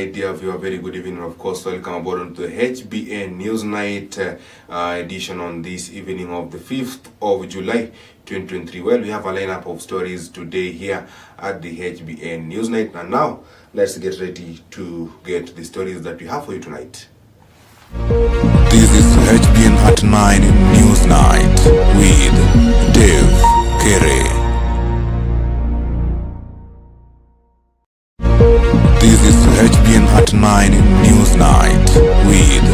My dear viewer, very good evening. Of course, welcome aboard on the HBN News Night edition on this evening of the 5th of July 2023. Well, we have a lineup of stories today here at the HBN News Night. And now, let's get ready to get the stories that we have for you tonight. This is HBN at 9 News Night with Dave Kere. This is HBN at 9 News Night with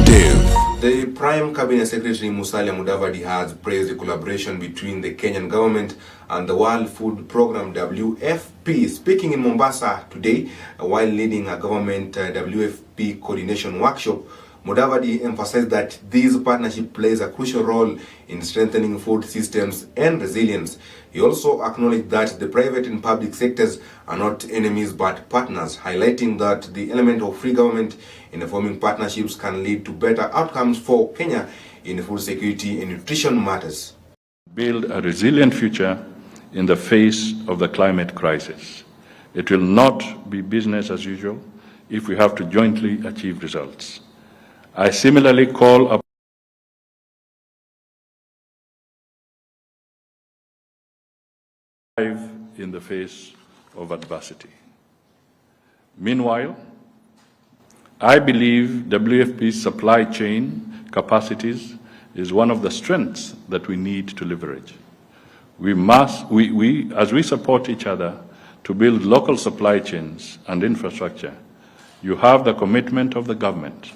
Dave. The Prime Cabinet Secretary Musalia Mudavadi has praised the collaboration between the Kenyan government and the World Food Programme WFP. Speaking in Mombasa today while leading a government WFP coordination workshop, Mudavadi emphasized that this partnership plays a crucial role in strengthening food systems and resilience. He also acknowledged that the private and public sectors are not enemies but partners, highlighting that the element of free government in forming partnerships can lead to better outcomes for Kenya in food security and nutrition matters. Build a resilient future in the face of the climate crisis. It will not be business as usual if we have to jointly achieve results. I similarly call upon in the face of adversity. Meanwhile, I believe WFP's supply chain capacities is one of the strengths that we need to leverage. As we support each other to build local supply chains and infrastructure, you have the commitment of the government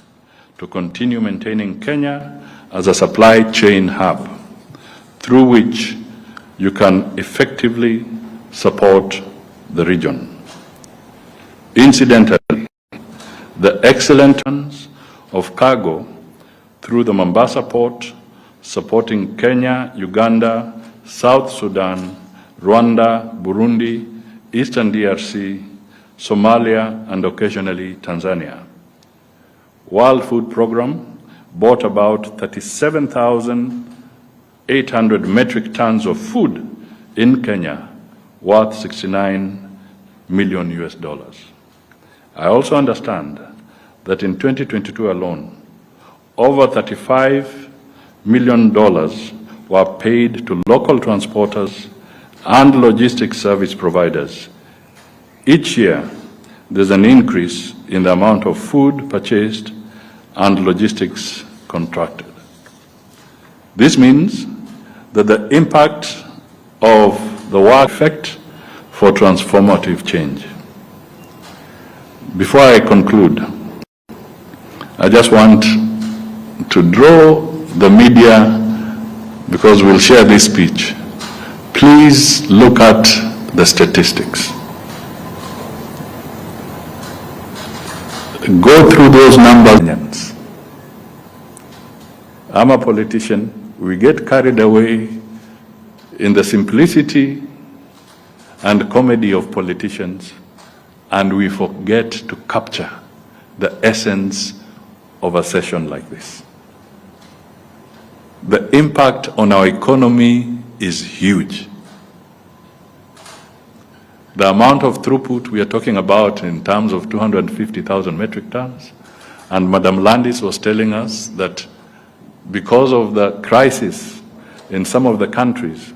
to continue maintaining Kenya as a supply chain hub through which you can effectively support the region. Incidentally, the excellent runs of cargo through the Mombasa port, supporting Kenya, Uganda, South Sudan, Rwanda, Burundi, Eastern DRC, Somalia, and occasionally Tanzania. World Food Programme bought about 37,800 metric tons of food in Kenya, worth $69 million. I also understand that in 2022 alone, over $35 million were paid to local transporters and logistics service providers. Each year, there's an increase in the amount of food purchased and logistics contracted. This means that the impact of the work effect for transformative change. Before I conclude, I just want to draw the media, because we'll share this speech. Please look at the statistics. Go through those numbers. I'm a politician. We get carried away in the simplicity and comedy of politicians, and we forget to capture the essence of a session like this. The impact on our economy is huge. The amount of throughput we are talking about in terms of 250,000 metric tons, and Madam Landis was telling us that because of the crisis in some of the countries,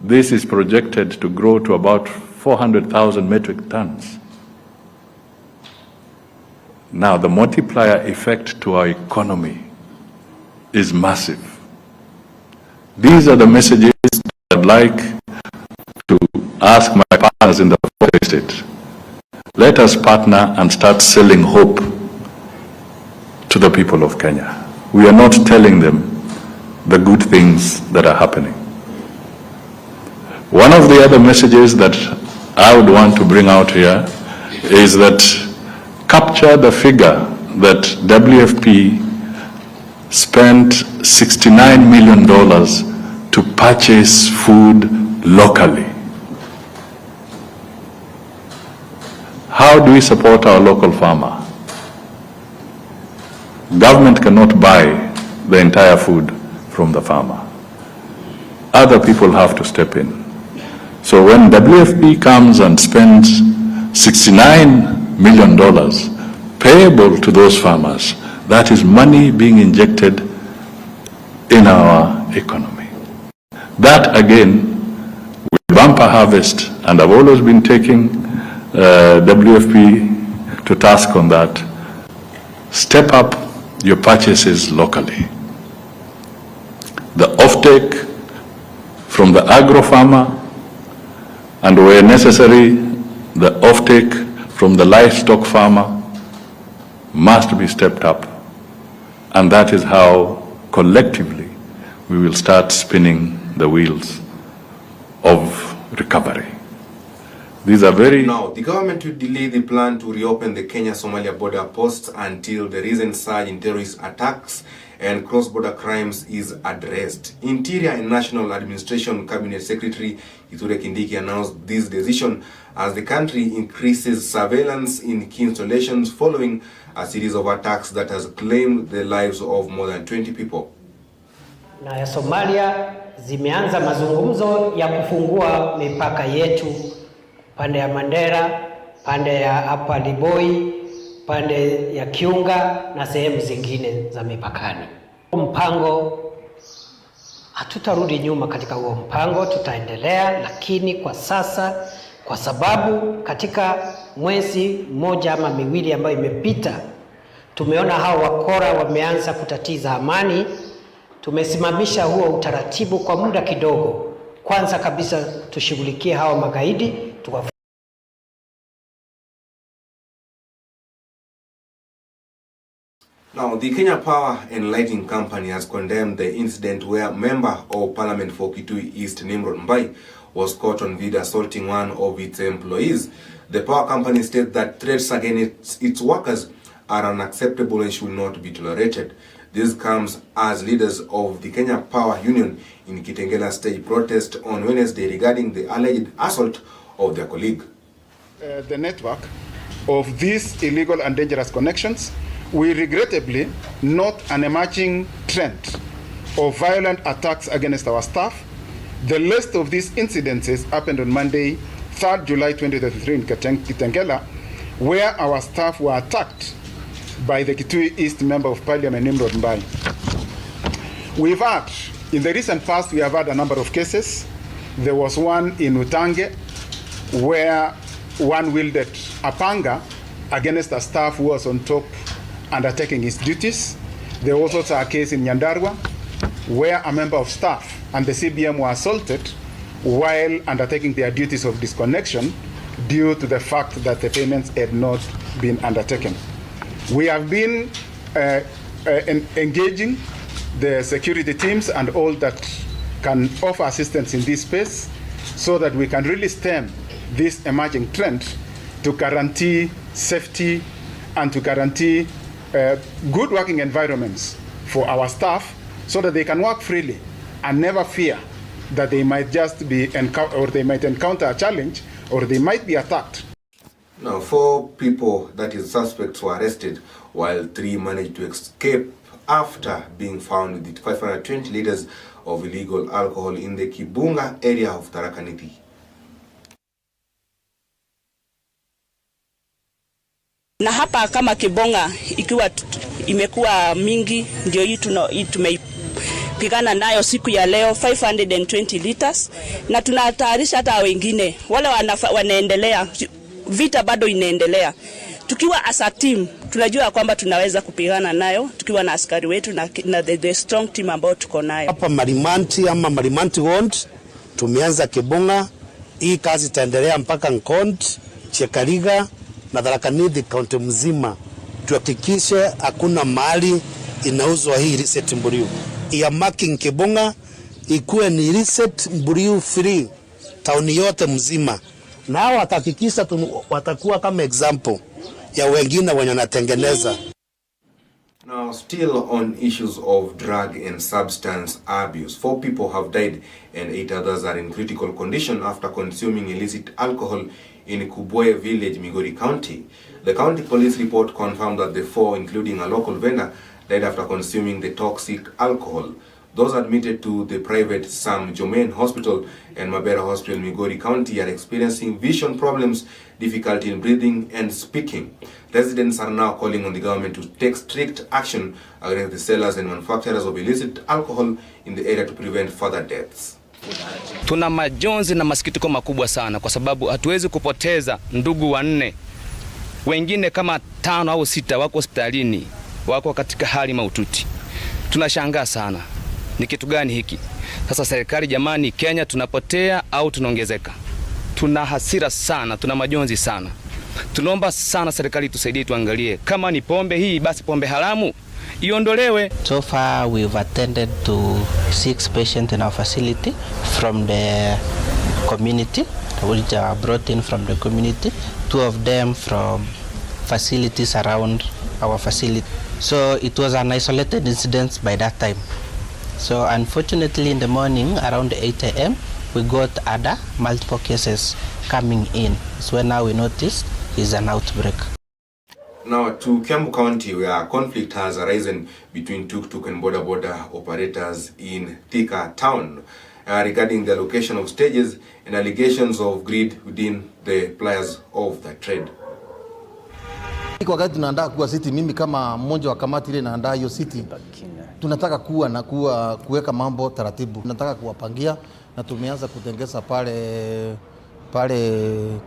this is projected to grow to about 400,000 metric tons. Now, the multiplier effect to our economy is massive. These are the messages that I'd like to ask my partners in the state. Let us partner and start selling hope to the people of Kenya. We are not telling them the good things that are happening. One of the other messages that I would want to bring out here is that capture the figure that WFP spent $69 million to purchase food locally. How do we support our local farmer? Government cannot buy the entire food from the farmer. Other people have to step in. So when WFP comes and spends $69 million payable to those farmers, that is money being injected in our economy. That again, with bumper harvest, and I've always been taking WFP to task on that, step up your purchases locally. The offtake from the agro farmer, and where necessary, the offtake from the livestock farmer must be stepped up. And that is how collectively we will start spinning the wheels of recovery. These are very... Now, the government will delay the plan to reopen the Kenya-Somalia border posts until the recent surge in terrorist attacks and cross-border crimes is addressed. Interior and National Administration Cabinet Secretary Kithure Kindiki announced this decision as the country increases surveillance in key installations following a series of attacks that has claimed the lives of more than 20 people. Na ya Somalia zimeanza mazungumzo ya kufungua mipaka yetu pande ya Mandera, pande ya Upper Liboi, pande ya Kiunga na sehemu zingine za mipakani. Mpango hatutarudi nyuma katika huo mpango, tutaendelea, lakini kwa sasa kwa sababu katika mwezi mmoja ama miwili ambayo imepita tumeona hao wakora wameanza kutatiza amani, tumesimamisha huo utaratibu kwa muda kidogo. Kwanza kabisa tushughulikie hao magaidi Now, the Kenya Power and Lighting Company has condemned the incident where Member of Parliament for Kitui East Nimrod Mbai was caught on video assaulting one of its employees. The power company states that threats against its workers are unacceptable and should not be tolerated. This comes as leaders of the Kenya Power Union in Kitengela stage protest on Wednesday regarding the alleged assault of their colleague. The network of these illegal and dangerous connections, we regrettably note an emerging trend of violent attacks against our staff. The list of these incidences happened on Monday, 3rd July 2023 in Kitengela, where our staff were attacked by the Kitui East Member of Parliament, Nimrod Mbai. We've had, in the recent past, we have had a number of cases. There was one in Utange, where one wielded a panga against a staff who was on top undertaking his duties. There was also a case in Nyandarua where a member of staff and the CBM were assaulted while undertaking their duties of disconnection due to the fact that the payments had not been undertaken. We have been engaging the security teams and all that can offer assistance in this space so that we can really stem this emerging trend to guarantee safety and to guarantee good working environments for our staff so that they can work freely and never fear that they might just be or they might encounter a challenge or they might be attacked. Now, 4 people, that is suspects, were arrested while 3 managed to escape after being found with 520 liters of illegal alcohol in the Kibunga area of Tharaka Nithi. Na hapa kama Kibonga ikiwa imekuwa mingi, ndio hii tumeipigana nayo siku ya leo 520 liters, na tunatayarisha hata wengine wale wanaendelea, vita bado inaendelea. Tukiwa as a team tunajua kwamba tunaweza kupigana nayo tukiwa na askari wetu na the strong team ambao tuko nayo. Hapa Marimanti Ward tumeanza Kibonga, hii kazi itaendelea mpaka Nkond, Chekariga na Tharaka Nithi kaunti mzima. Tuhakikishe hakuna mali inauzwa hii reset mburiu. Ya marking Kibonga ikuwe ni reset mburiu free tauni yote mzima. Na watahakikisha watakuwa kama example ya wengine wenye wanatengeneza. Now, still on issues of drug and substance abuse, 4 people have died and 8 others are in critical condition after consuming illicit alcohol in Kubwe Village, Migori County. The county police report confirmed that the 4, including a local vendor, died after consuming the toxic alcohol. Those admitted to the private Sam Jomain Hospital and Mabera Hospital, Migori County, are experiencing vision problems, difficulty in breathing and speaking. Residents are now calling on the government to take strict action against the sellers and manufacturers of illicit alcohol in the area to prevent further deaths. Tuna majonzi na masikitiko makubwa sana kwa sababu hatuwezi kupoteza ndugu 4. Wengine kama 5 au 6 wako hospitalini, wako katika hali mahututi. Tunashangaa sana. Ni kitu gani hiki? Sasa serikali jamani, Kenya tunapotea au tunaongezeka? Tuna hasira sana, tuna majonzi sana. Tunaomba sana serikali tusaidie, tuangalie kama ni pombe hii basi pombe haramu iondolewe. So far we've attended to 6 patients in our facility from the community, which are brought in from the community, 2 of them from facilities around our facility. So it was an isolated incident by that time. So unfortunately in the morning around 8 a.m. we got other multiple cases coming in. So now we noticed is an outbreak. Now to Kiambu County, where conflict has arisen between tuk-tuk and border operators in Thika town regarding the allocation of stages and allegations of greed within the players of the trade. Wakati tunaandaa kuwa city, mimi kama mmoja wa kamati ile naandaa hiyo city, tunataka kuweka mambo taratibu. Tunataka kuwapangia na tumeanza kutengeza pale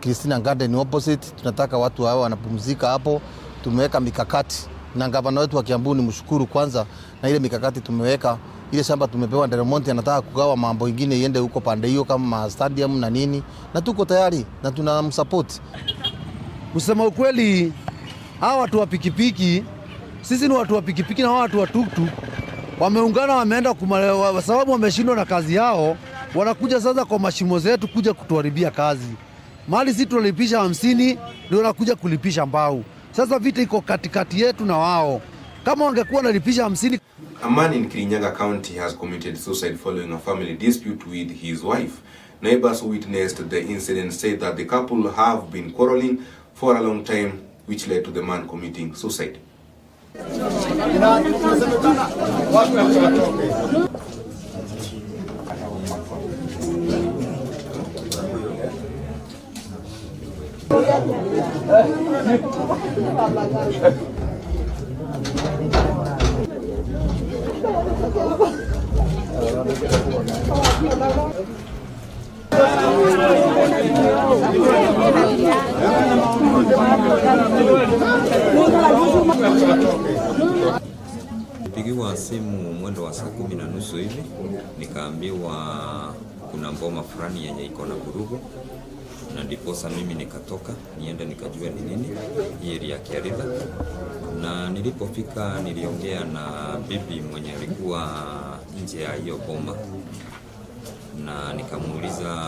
Christina Garden opposite. Tunataka watu hao wanapumzika hapo. Tumeweka mikakati na gavana wetu wa Kiambu, ni mshukuru kwanza na ile mikakati tumeweka. Ile shamba tumepewa Nderemonti, anataka kugawa mambo mengine iende huko pande hiyo kama stadium na nini, na tuko tayari na tunamsupport. Kusema ukweli, hawa watu wa pikipiki, sisi ni watu wa pikipiki na watu wa tuktuk wameungana, wameenda kwa sababu wameshindwa na kazi yao, wanakuja sasa kwa mashimo zetu kuja kutuharibia kazi. Mali sisi tunalipisha 50 ndio wanakuja kulipisha mbao. Sasa vita iko katikati yetu na wao. Kama wangekuwa nalipisha 50. A man in Kirinyaga County has committed suicide following a family dispute with his wife. Neighbors who witnessed the incident said that the couple have been quarreling for a long time, which led to the man committing suicide. Pigiwa simu mwendo wa saa 10:30 hivi, nikaambiwa kuna mboma fulani yenye iko na vurugu, na ndiposa mimi nikatoka niende nikajua ni nini hii area ya Kere. Na nilipofika niliongea na bibi mwenye alikuwa nje ya hiyo boma, na nikamuuliza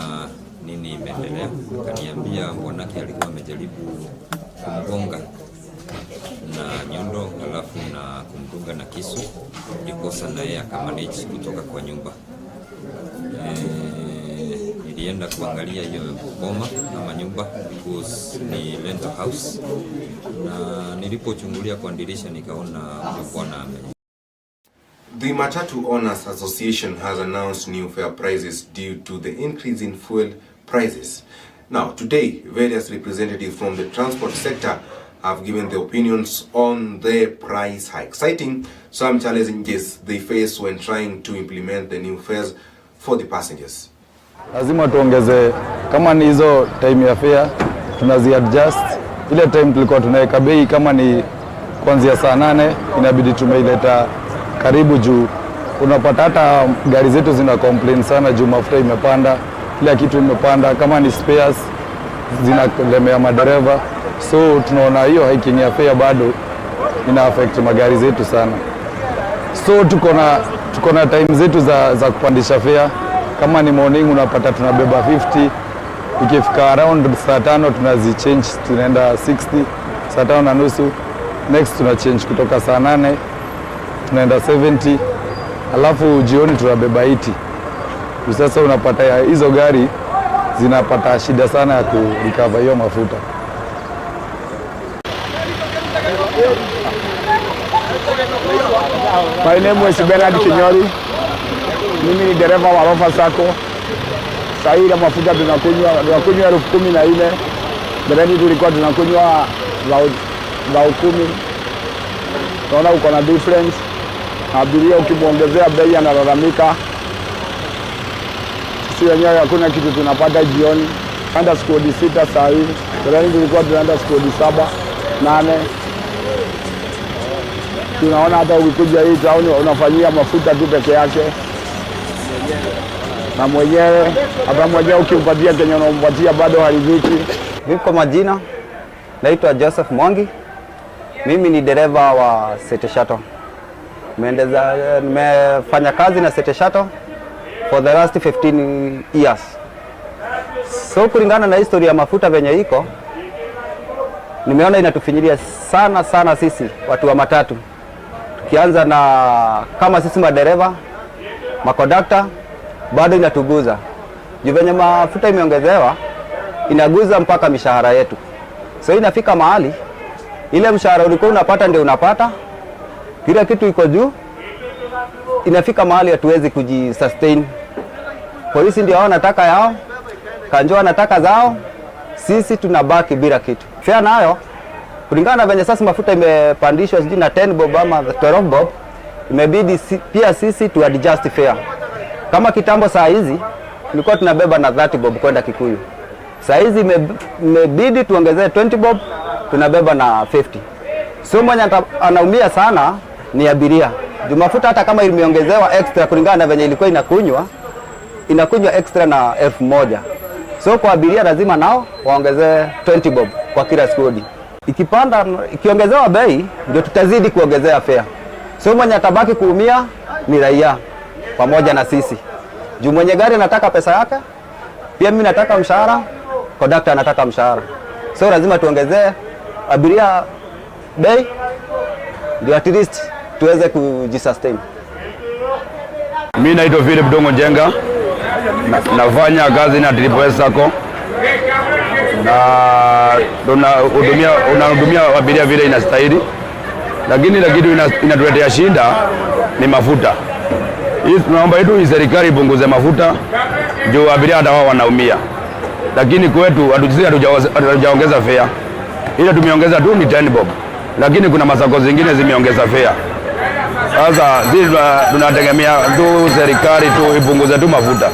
nini imeendelea. Akaniambia bwanake alikuwa amejaribu kumgonga na nyundo alafu na kumdunga na kisu, ndiposa na yeye akamanage kutoka kwa nyumba. Nilienda kuangalia hiyo boma ama nyumba because ni rental house, na nilipochungulia kwa dirisha nikaona bwana ame. The Matatu Owners Association has announced new fare prices due to the increase in fuel prices. Now, today, various representatives from the transport sector have given their opinions on the price hike, citing some challenges they face when trying to implement the new fares for the passengers. Lazima tuongeze, kama ni hizo time ya fare tunazi-adjust. Ile time tulikuwa tunaweka bei kama ni kuanzia saa 8 inabidi tumeileta karibu juu. Unapata hata gari zetu zina complain sana juu mafuta imepanda, kila kitu imepanda, kama ni spares zinalemea madereva. So tunaona hiyo hiking ya fare bado ina affect magari zetu sana. So tuko na time zetu za kupandisha fare. Kama ni morning unapata tunabeba 50, ikifika around saa 5 tunazi change tunaenda 60. saa 5:30. Next tuna change kutoka saa 8 tunaenda 70, alafu jioni tunabeba 80. Sasa unapata hizo gari zinapata shida sana ya kurecover hiyo mafuta. My name is Bernard Kinyori. Mimi ni dereva wa Rofa Sacco. Sasa ile mafuta tunakunywa 14,000. Dereni tulikuwa tunakunywa za 10. Naona uko na difference. Abiria ukimwongezea bei analalamika. Sisi wenyewe hakuna kitu tunapata jioni. Tunaenda skodi 6 saa hii. Dereni tulikuwa tunaenda skodi 7, 8. Tunaona hata ukikuja hii town unafanyia mafuta tu peke yake. Na mwenyewe ukimpatia Kenya unampatia bado haridhiki. Mimi kwa majina naitwa Joseph Mwangi. Mimi ni dereva wa City Shuttle. Nimefanya kazi na City Shuttle for the last 15 years. So kulingana na historia ya mafuta venye iko, nimeona inatufinyilia sana sisi watu wa matatu. Tukianza na kama sisi madereva, makondakta, bado inatuguza. Juu venye mafuta imeongezewa, inaguza mpaka mishahara yetu. So inafika mahali, ile mshahara ulikuwa unapata ndio unapata, kila kitu iko juu, inafika mahali hatuwezi kujisustain. Polisi ndio wanataka yao, Kanjo anataka zao, sisi tunabaki bila kitu. Fare nayo, kulingana na venye sasa mafuta imepandishwa sijui na 10 bob ama 12 bob, imebidi pia sisi tu adjust fare. Kama kitambo saa hizi tulikuwa tunabeba na 30 bob kwenda Kikuyu. Saa hizi imebidi tuongezee 20 bob, tunabeba na 50. So mwenye anaumia sana ni abiria. Juu mafuta hata kama imeongezewa extra kulingana na venye ilikuwa inakunywa extra na 1,000. So kwa abiria lazima nao waongezee 20 bob kwa kila skodi. Ikiongezewa bei ndio tutazidi kuongezea fare. So mwenye atabaki kuumia ni raia pamoja na sisi. Juu mwenye gari anataka pesa yake, pia mimi nataka mshahara, conductor anataka mshahara. So lazima tuongezee abiria bei ndio at least tuweze kujisustain. Mimi naitwa Philip Dongo Njenga. Nafanya kazi na PROPHETIC Sacco. Na unahudumia abiria vile inastahili. Lakini kitu inatuletea shida ni mafuta. Hii tunaomba hii serikali ipunguze mafuta juu abiria hata wao wanaumia. Lakini kwetu hatujaongeza fare. Ile tumeongeza tu ni 10 bob. Lakini kuna masako zingine zimeongeza fare. Sasa sisi tunategemea tu serikali tu ipunguze tu mafuta.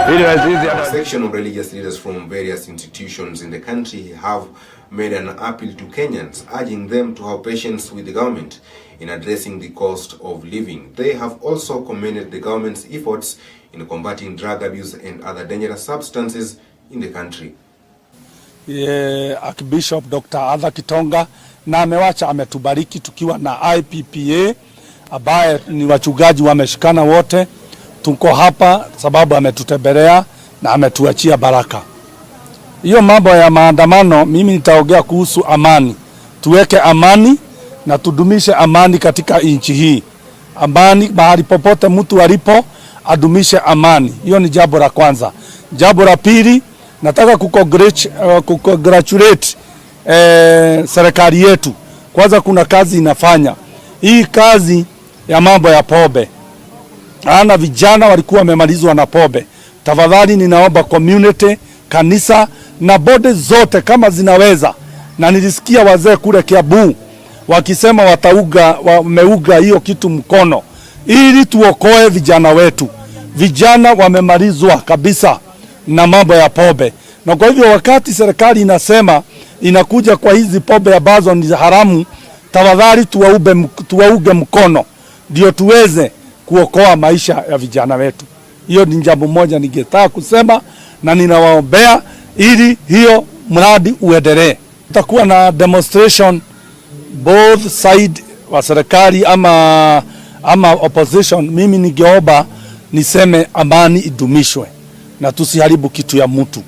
A section of religious leaders from various institutions in the country have made an appeal to Kenyans, urging them to have patience with the government in addressing the cost of living. They have also commended the government's efforts in combating drug abuse and other dangerous substances in the country. Archbishop Dr. Adha Kitonga na ametubariki tukiwa na IPPA ambaye ni wachungaji wameshikana wote. Tuko hapa sababu ametutembelea na ametuachia baraka. Hiyo mambo ya maandamano, mimi nitaongea kuhusu amani. Tuweke amani na tudumishe amani katika nchi hii. Amani mahali popote mtu alipo adumishe amani. Hiyo ni jambo la kwanza. Jambo la pili, nataka kukongratulate serikali yetu. Kwanza kuna kazi inafanya. Hii kazi ya mambo ya pombe. Ana vijana walikuwa wamemalizwa na pombe. Tafadhali ninaomba community, kanisa na bodi zote kama zinaweza. Na nilisikia wazee kule Kiambu wakisema wameuga hiyo kitu mkono ili tuokoe vijana wetu. Vijana wamemalizwa kabisa na mambo ya pombe. Na kwa hivyo wakati serikali inasema inakuja kwa hizi pombe ambazo ni haramu, tafadhali tuwauge mkono ndio tuweze kuokoa maisha ya vijana wetu. Hiyo ni jambo moja ningetaka kusema na ninawaombea ili hiyo mradi uendelee. Tutakuwa na demonstration both side wa serikali ama opposition. Mimi ningeomba niseme amani idumishwe na tusiharibu kitu ya mtu.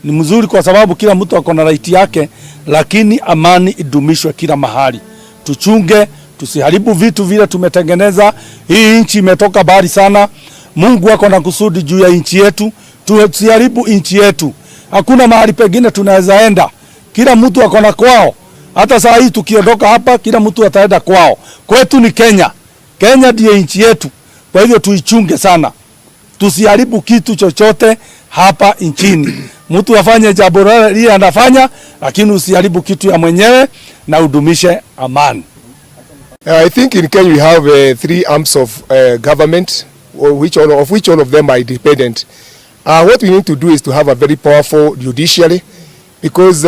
ni mzuri kwa sababu kila mtu ako na right yake, lakini amani idumishwe kila mahali. Tuchunge, tusiharibu vitu vile tumetengeneza. Hii nchi imetoka bari sana. Mungu ako na kusudi juu ya nchi yetu. Tusiharibu nchi yetu. Hakuna mahali pengine tunaweza enda. Kila mtu ako na kwao. Hata saa hii tukiondoka hapa, kila mtu ataenda kwao. Kwetu ni Kenya. Kenya ndiye nchi yetu. Kwa hivyo tuichunge sana. Tusiharibu kitu chochote hapa nchini. Mtu afanye jambo lile anafanya, lakini usiharibu kitu ya mwenyewe na udumishe amani. I think in Kenya we have 3 arms of government, which all of them are independent. What we need to do is to have a very powerful judiciary, because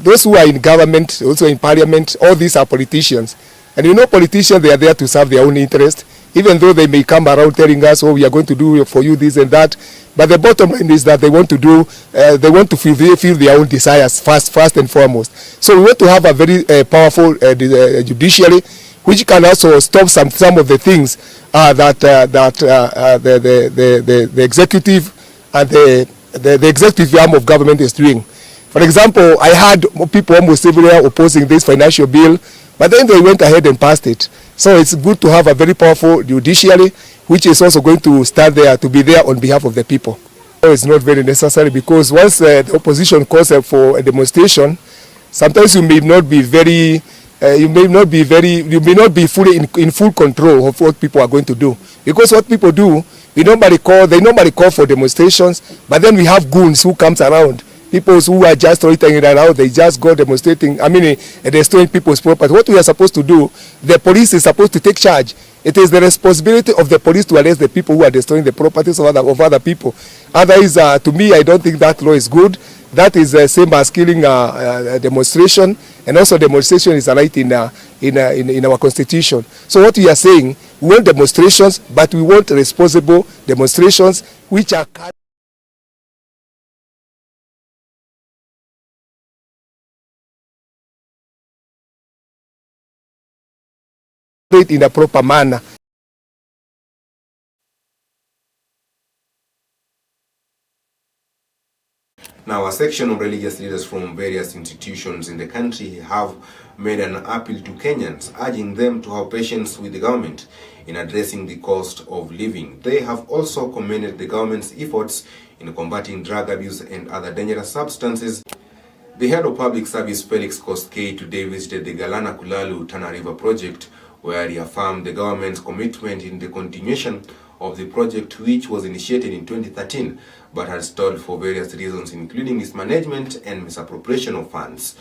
those who are in government, also in parliament, all these are politicians. And you know, politicians, they are there to serve their own interest, even though they may come around telling us, oh, we are going to do for you this and that. But the bottom line is that they want to do, they want to fulfill their own desires first and foremost. So we want to have a very powerful judiciary, which can also stop some of the things that the executive and the executive arm of government is doing. For example, I had people almost everywhere opposing this financial bill, but then they went ahead and passed it. So it's good to have a very powerful judiciary, which is also going to stand there to be there on behalf of the people. So it's not very necessary, because once the opposition calls for a demonstration, sometimes you may not be very, you may not be fully in full control of what people are going to do. Because what people do, they normally call for demonstrations, but then we have goons who comes around. People who are just loitering around, they just go demonstrating, destroying people's property. What we are supposed to do, the police is supposed to take charge. It is the responsibility of the police to arrest the people who are destroying the properties of other people. Otherwise, to me, I don't think that law is good. That is the same as killing a demonstration, and also demonstration is a right in our constitution. So what we are saying, we want demonstrations, but we want responsible demonstrations which are in a proper manner. Now, a section of religious leaders from various institutions in the country have made an appeal to Kenyans, urging them to have patience with the government in addressing the cost of living. They have also commended the government's efforts in combating drug abuse and other dangerous substances. The head of public service, Felix Koskei, today visited the Galana Kulalu Tana River project, where he affirmed the government's commitment in the continuation of the project, which was initiated in 2013 but had stalled for various reasons, including mismanagement and misappropriation of funds.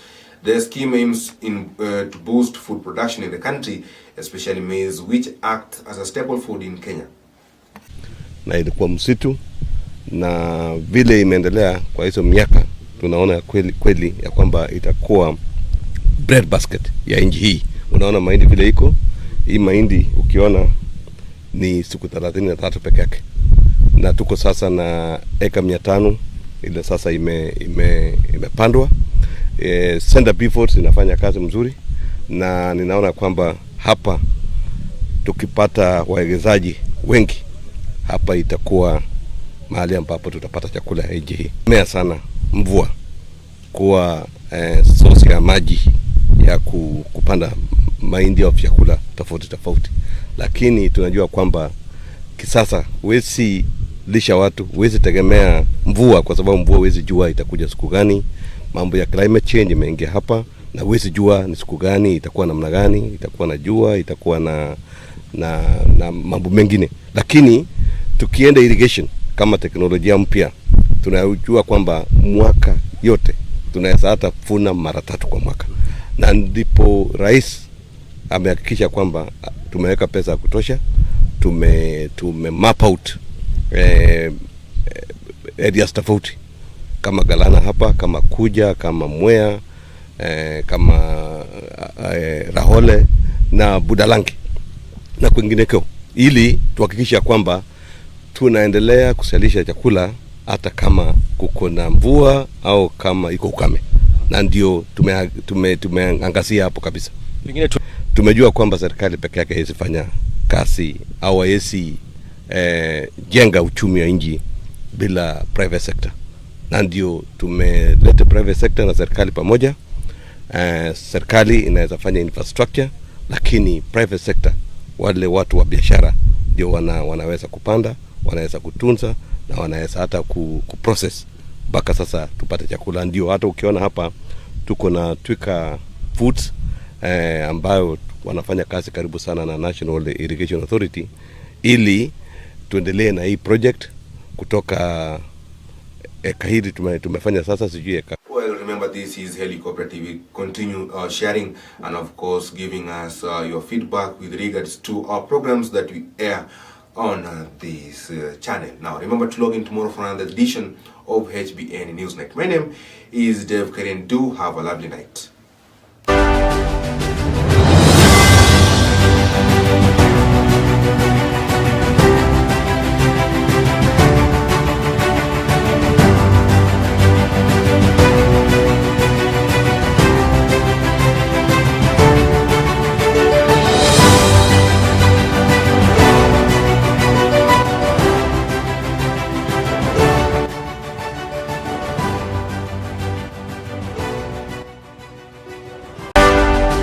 The scheme aims to boost food production in the country, especially maize, which acts as a staple food in Kenya. Na ilikuwa msitu, na vile imeendelea kwa hizo miaka, tunaona kweli ya kwamba itakuwa bread basket ya nchi hii. Unaona mahindi vile iko, hii mahindi ukiona ni siku 33 peke yake. Na tuko sasa na eka 500 ile sasa imepandwa. Center Bifort inafanya kazi mzuri, na ninaona kwamba hapa tukipata wawekezaji wengi, hapa itakuwa mahali ambapo tutapata chakula ya nchi hii. Mea sana mvua kuwa source ya maji ya kupanda mahindi au vyakula tofauti, lakini tunajua kwamba kisasa huwezi lisha watu, huwezi tegemea mvua, kwa sababu mvua huwezi jua itakuja siku gani. Mambo ya climate change imeingia hapa, na huwezi jua ni siku gani, itakuwa namna gani, itakuwa na jua, itakuwa na mambo mengine. Lakini tukienda irrigation kama teknolojia mpya, tunajua kwamba mwaka yote tunaweza hata funa mara 3 kwa mwaka. Na ndipo rais amehakikisha kwamba tumeweka pesa ya kutosha, tume map out areas tofauti kama Galana hapa, kama Kuja, kama Mwea, kama Rahole na Budalangi na kwingineko, ili tuhakikisha kwamba tunaendelea kusalisha chakula hata kama kuko na mvua au kama iko ukame. Na ndio tumeangazia hapo kabisa. Tumejua kwamba serikali peke yake haiwezi fanya kazi au haiwezi jenga uchumi wa nchi bila private sector. na ndio tumeleta private sector na serikali pamoja. Serikali inaweza fanya infrastructure, lakini private sector, wale watu wa biashara ndio wanaweza kupanda, wanaweza kutunza na wanaweza hata kuprocess mpaka sasa tupate chakula. Ndio hata ukiona hapa tuko na Twika Foods ambayo wanafanya kazi karibu sana na National Irrigation Authority ili tuendelee na hii project kutoka eka hili tumefanya sasa sijui eka. Well, remember, this is Heli Cooperative. We continue sharing and of course giving us your feedback with regards to our programs that we air on this channel. Now remember to log in tomorrow for another edition of HBN Newsnight. My name is Dave Kere. Do have a lovely night.